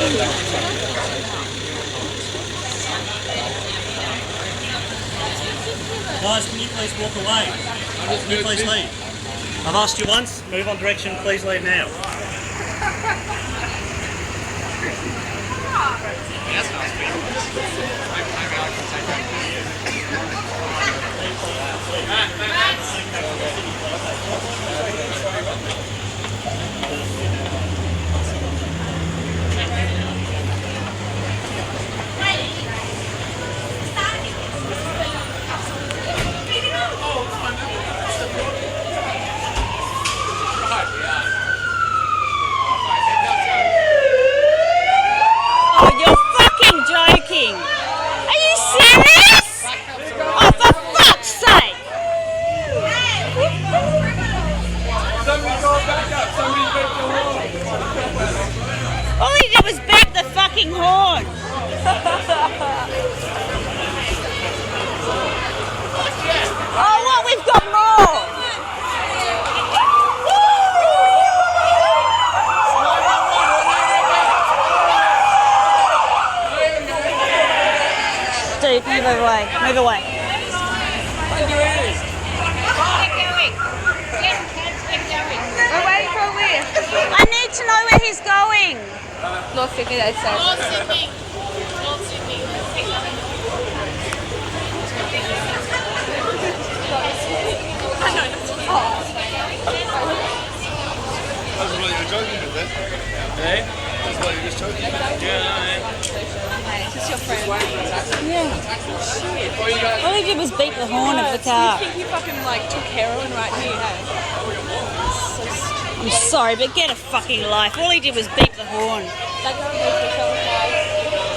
Guys, can you please walk away? Can you please leave? I've asked you once, move on direction, please leave now. Oh, you're fucking joking! Are you serious? Oh, for fuck's sake! All he did was beat the fucking horn. Oh, what? We've got more! Dude, move away. Move away. Keep going. We're waiting for a lift. I need to know where he's going. North Sydney, they said. North Sydney. North Sydney. That's what you're joking with, then? Eh? That's what you're just joking with. Yeah, Is this your friend? All he did was beat the horn of the car. I think you fucking like took heroin right here, hey? So stupid. I'm sorry, but get a fucking life. All he did was beat the horn. Like,